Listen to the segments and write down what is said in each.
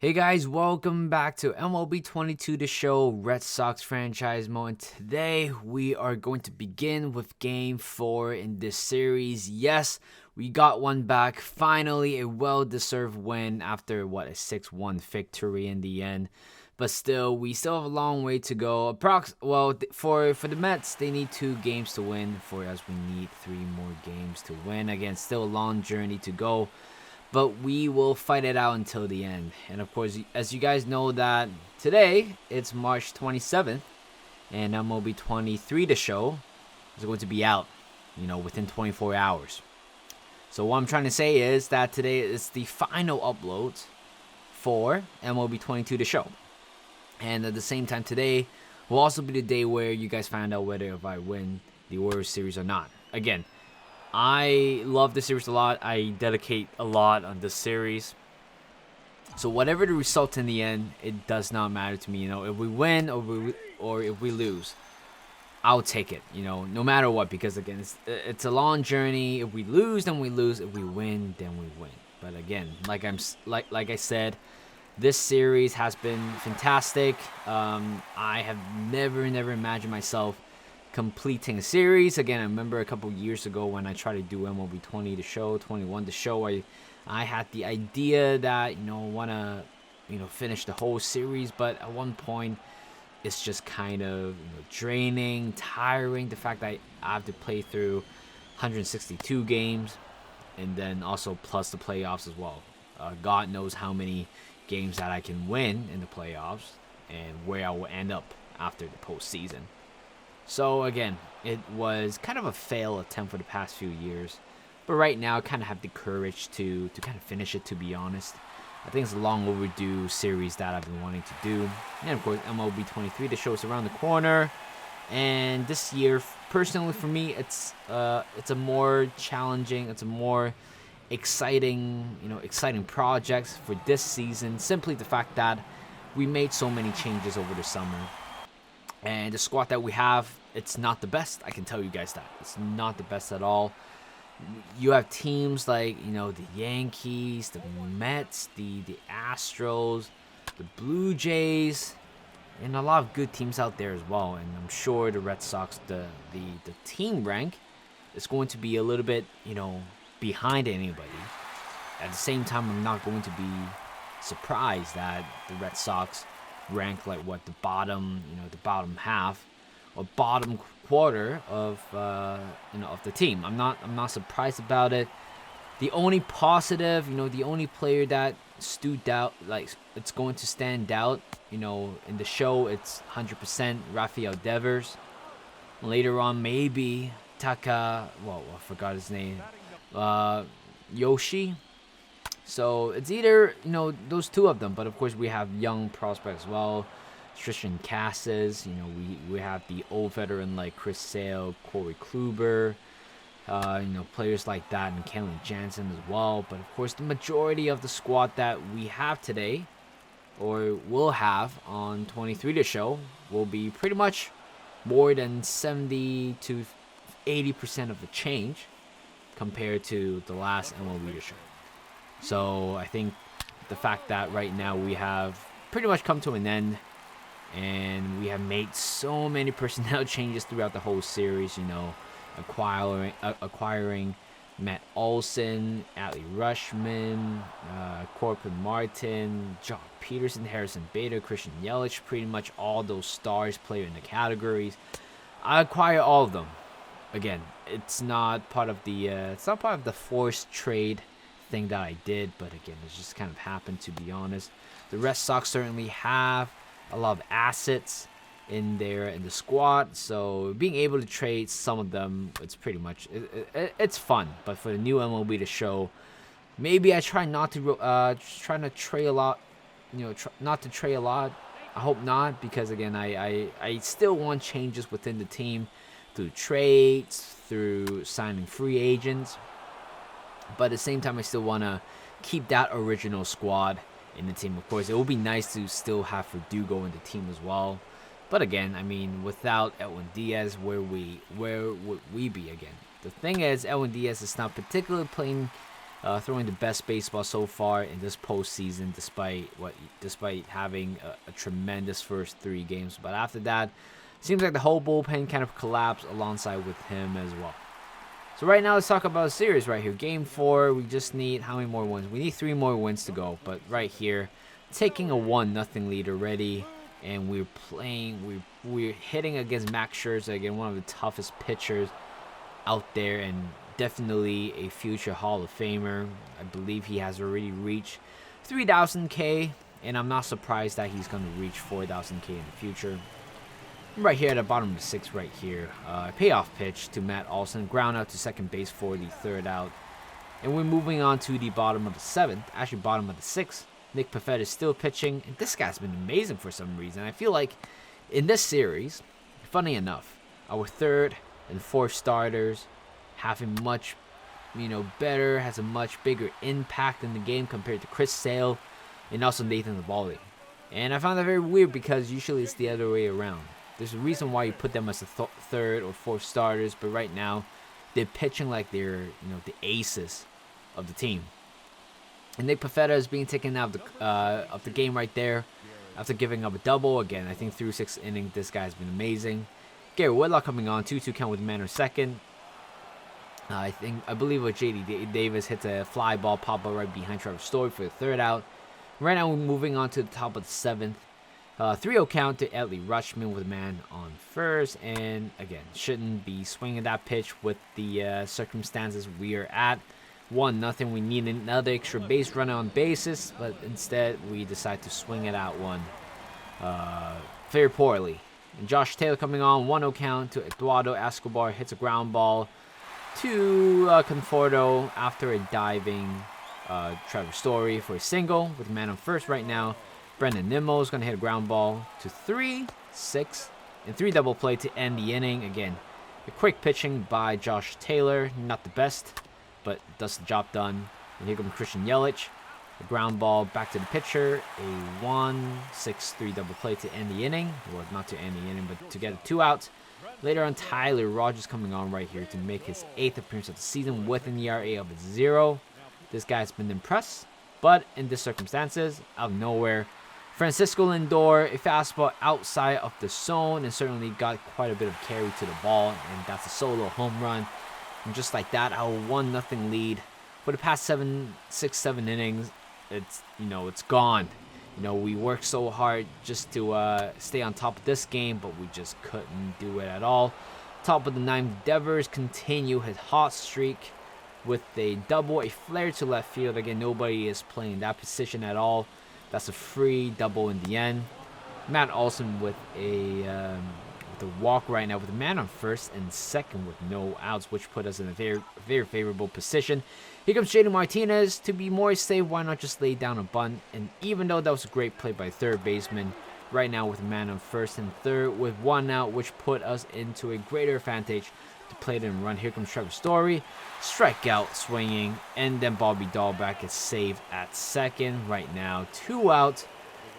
Hey guys, welcome back to MLB 22 The Show, Red Sox franchise mode. Today we are going to begin with Game 4 in this series. Yes, we got one back. Finally, a well-deserved win after, a 6-1 victory in the end. But still, we still have a long way to go. For the Mets, they need 2 games to win. For us, we need 3 more games to win. Again, still a long journey to go. But we will fight it out until the end. And of course, as you guys know that today, it's March 27th, and MLB 23, the show, is going to be out, within 24 hours. So what I'm trying to say is that today is the final upload for MLB 22, the show. And at the same time, today will also be the day where you guys find out whether if I win the World Series or not. Again, I love this series a lot. I dedicate a lot on this series. So whatever the result in the end, it does not matter to me. If we win or if we lose, I'll take it. No matter what, because again, it's a long journey. If we lose, then we lose. If we win, then we win. But again, like I said, this series has been fantastic. I have never imagined myself completing a series. Again, I remember a couple years ago when I tried to do MLB 20 the show, 21 the show. I had the idea that want to finish the whole series, but at one point it's just kind of draining, tiring. The fact that I have to play through 162 games, and then also plus the playoffs as well. God knows how many games that I can win in the playoffs and where I will end up after the postseason. So again, it was kind of a failed attempt for the past few years. But right now, I kind of have the courage to kind of finish it, to be honest. I think it's a long overdue series that I've been wanting to do. And of course, MLB 23, the show is around the corner. And this year, personally for me, it's a more challenging, it's a more exciting project for this season. Simply the fact that we made so many changes over the summer. And the squad that we have, it's not the best. I can tell you guys that. It's not the best at all. You have teams like, the Yankees, the Mets, the Astros, the Blue Jays, and a lot of good teams out there as well. And I'm sure the Red Sox, the team rank is going to be a little bit, behind anybody. At the same time, I'm not going to be surprised that the Red Sox rank like the bottom half or bottom quarter of of the team. I'm not surprised about it. The only positive, the only player that stood out, like it's going to stand out, in the show, it's 100% Rafael Devers. Later on, maybe I forgot his name, Yoshi. So it's either, those two of them. But of course, we have young prospects as well. Tristan Cassis, we have the old veteran like Chris Sale, Corey Kluber, players like that, and Kenley Jansen as well. But of course, the majority of the squad that we have today, or will have on 23 the show, will be pretty much more than 70 to 80% of the change compared to the last MLB the show. So I think the fact that right now we have pretty much come to an end, and we have made so many personnel changes throughout the whole series, acquiring Matt Olson, Adley Rushman, Corbin Martin, John Peterson, Harrison Bader, Christian Yelich, pretty much all those stars player in the categories. I acquire all of them. Again, it's not part of the forced trade thing that I did, but again, it just kind of happened, to be honest. The Red Sox certainly have a lot of assets in the squad, so being able to trade some of them, it's pretty much it's fun. But for the new MLB the show, maybe I try not to trade a lot, not to trade a lot. I hope not, because again, I still want changes within the team through trades, through signing free agents. But at the same time, I still want to keep that original squad in the team. Of course, it would be nice to still have Verdugo in the team as well. But again, I mean, without Edwin Diaz, where would we be again? The thing is, Edwin Diaz is not particularly playing throwing the best baseball so far in this postseason, despite having a tremendous first 3 games. But after that, seems like the whole bullpen kind of collapsed alongside with him as well. So right now, let's talk about a series right here. Game 4, we just need how many more wins? We need 3 more wins to go. But right here, taking a 1-0 lead already, and we're hitting against Max Scherzer again, one of the toughest pitchers out there, and definitely a future Hall of Famer. I believe he has already reached 3,000 K, and I'm not surprised that he's going to reach 4,000 K in the future. Right here at the bottom of the 6th right here, payoff pitch to Matt Olson, ground out to second base for the 3rd out. And we're moving on to the bottom of the 7th, actually bottom of the 6th. Nick Pivetta is still pitching, and this guy's been amazing for some reason. I feel like in this series, funny enough, our 3rd and 4th starters have a much, better, has a much bigger impact in the game compared to Chris Sale and also Nathan Eovaldi. And I found that very weird because usually it's the other way around. There's a reason why you put them as the 3rd or 4th starters, but right now they're pitching like they're, the aces of the team. And Nick Pivetta is being taken out of the game right there after giving up a double. Again, I think through 6 innings, this guy's been amazing. Gary Whitlock coming on, 2-2 count with the man on second. I believe with J.D. Davis hits a fly ball pop up right behind Trevor Story for the 3rd out. Right now we're moving on to the top of the 7th. 3-0 count to Adley Rutschman with a man on first. And again, shouldn't be swinging that pitch with the circumstances we are at. 1-0. We need another extra base runner on bases, but instead we decide to swing it out one very poorly. And Josh Taylor coming on, 1-0 count to Eduardo Escobar, hits a ground ball to Conforto after a diving Trevor Story for a single with a man on first right now. Brendan Nimmo is going to hit a ground ball to 3, 6, and 3 double play to end the inning. Again, a quick pitching by Josh Taylor, not the best, but does the job done. And here comes Christian Yelich. A ground ball back to the pitcher. A 1-6-3 double play to end the inning. Well, not to end the inning, but to get 2 outs. Later on, Tyler Rogers coming on right here to make his 8th appearance of the season with an ERA of 0. This guy's been impressed, but in these circumstances, out of nowhere, Francisco Lindor, a fastball outside of the zone, and certainly got quite a bit of carry to the ball, and that's a solo home run. And just like that, our 1-0 lead for the past 6-7 innings, it's gone. We worked so hard just to stay on top of this game, but we just couldn't do it at all. Top of the 9th, Devers continue his hot streak with a double, a flare to left field. Again, nobody is playing that position at all. That's a free double in the end. Matt Olson with a walk right now with a man on first and second with no outs, which put us in a very, very favorable position. Here comes J.D. Martinez. To be more safe, why not just lay down a bunt? And even though that was a great play by third baseman, right now with a man on first and third with 1 out, which put us into a greater advantage to play it and run. Here comes Trevor Story. Strikeout swinging, and then Bobby Dahlbeck is saved at second. Right now, 2 out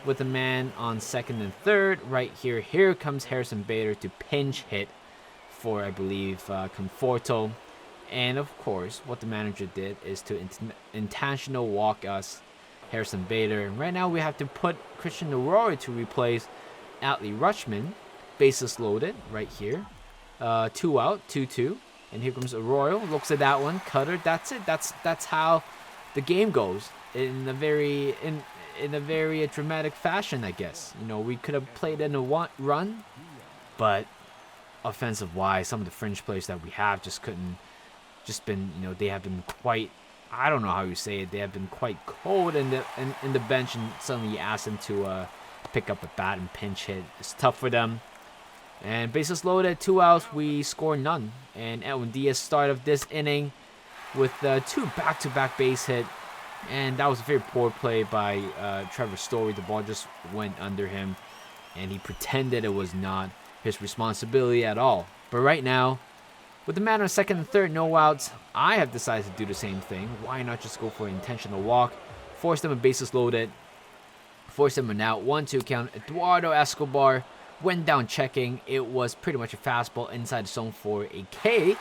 with a man on second and third. Right here, here comes Harrison Bader to pinch hit for, I believe, Conforto. And of course, what the manager did is to intentional walk us Harrison Bader. And right now, we have to put Christian Arroyo to replace Adley Rutschman. Bases loaded right here. 2 out, 2-2. And here comes Arroyo. Looks at that one. Cutter. That's it. That's how the game goes in a very dramatic fashion, I guess. We could have played in a run, but offensive wise, some of the fringe plays that we have they have been quite, I don't know how you say it, they have been quite cold in the bench, and suddenly you ask them to pick up a bat and pinch hit. It's tough for them. And bases loaded, 2 outs, we score none. And Edwin Diaz start of this inning with 2 back-to-back base hit. And that was a very poor play by Trevor Story. The ball just went under him, and he pretended it was not his responsibility at all. But right now, with the man on second and third, no outs, I have decided to do the same thing. Why not just go for an intentional walk? Force them a bases loaded. Force them an out. 1-2 count. Eduardo Escobar went down checking. It was pretty much a fastball inside the zone for a K.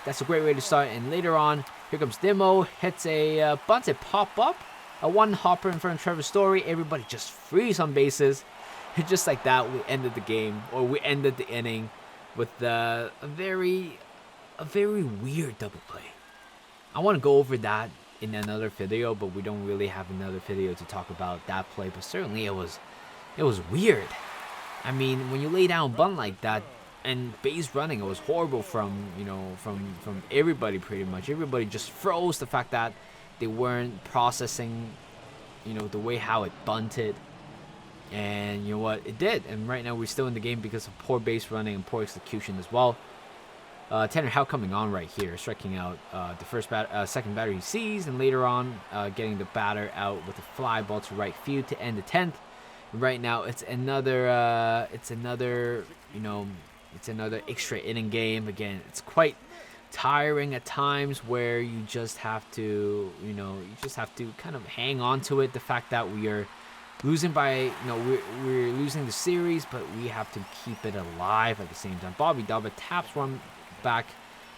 That's a great way to start. And later on, Here comes Demo, hits a bunted pop-up. A one hopper in front of Trevor Story. Everybody just freeze on bases. And just like that, we ended the game, or we ended the inning with a very weird double play. I want to go over that in another video, but we don't really have another video to talk about that play. But certainly it was weird. I mean, when you lay down a bunt like that and base running, it was horrible from everybody pretty much. Everybody just froze. The fact that they weren't processing, the way how it bunted. And you know what? It did. And right now we're still in the game because of poor base running and poor execution as well. Tanner Houck coming on right here, striking out the second batter he sees, and later on getting the batter out with a fly ball to right field to end the 10th. Right now it's another extra inning game. Again, it's quite tiring at times where you just have to kind of hang on to it. The fact that we are losing by, we're losing the series, but we have to keep it alive at the same time. Bobby Dobba taps one back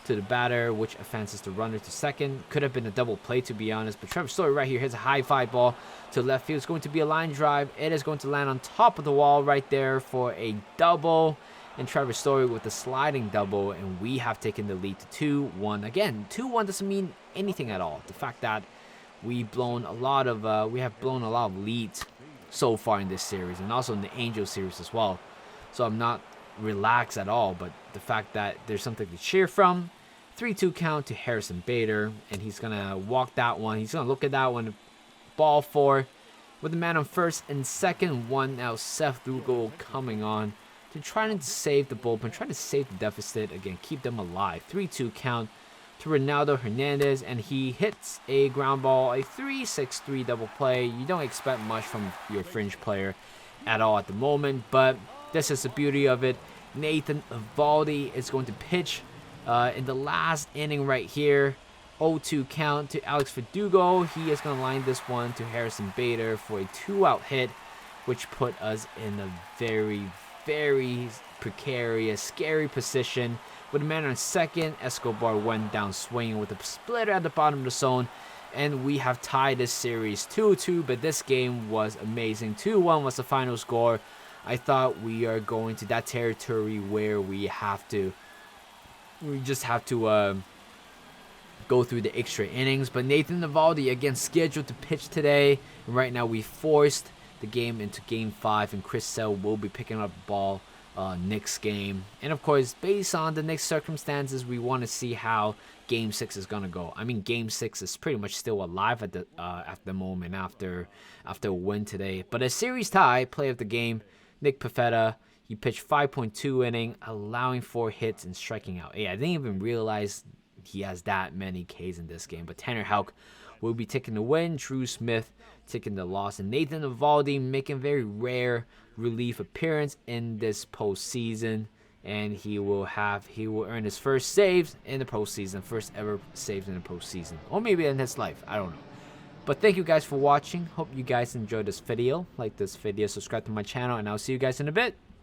to the batter, which offenses the runner to second. Could have been a double play, to be honest, but Trevor Story right here hits a high fly ball to left field. It's going to be a line drive. It is going to land on top of the wall right there for a double. And Trevor Story with a sliding double, and we have taken the lead to 2-1. Again, 2-1 doesn't mean anything at all. The fact that we have blown a lot of leads so far in this series, and also in the Angel series as well. So I'm not relaxed at all, but the fact that there's something to cheer from. 3-2 count to Harrison Bader, and he's gonna walk that one. He's gonna look at that one. Ball 4 with the man on first and second. One now. Seth Dugal coming on to try to save the bullpen, try to save the deficit again, keep them alive. 3-2 count to Ronaldo Hernandez, and he hits a ground ball, a 3-6-3 double play. You don't expect much from your fringe player at all at the moment, but this is the beauty of it. Nathan Eovaldi is going to pitch in the last inning right here. 0-2 count to Alex Verdugo. He is going to line this one to Harrison Bader for a 2-out hit, which put us in a very precarious, scary position. With a man on second, Escobar went down swinging with a splitter at the bottom of the zone, and we have tied this series 2-2, but this game was amazing. 2-1 was the final score. I thought we are going to that territory where we just have to go through the extra innings, but Nathan Eovaldi again scheduled to pitch today, and right now we forced the game into game 5, and Chris Sale will be picking up the ball next game. And of course, based on the next circumstances, we want to see how game 6 is gonna go. I mean, game 6 is pretty much still alive at the moment after a win today. But a series tie, play of the game, Nick Pivetta, he pitched 5.2 inning, allowing 4 hits and striking out 8. I didn't even realize he has that many Ks in this game. But Tanner Houck will be taking the win, Drew Smith taking the loss, and Nathan Eovaldi making a very rare relief appearance in this postseason, and he will earn his first saves in the postseason, first ever saves in the postseason, or maybe in his life, I don't know. But thank you guys for watching. Hope you guys enjoyed this video. Like this video, subscribe to my channel, and I'll see you guys in a bit.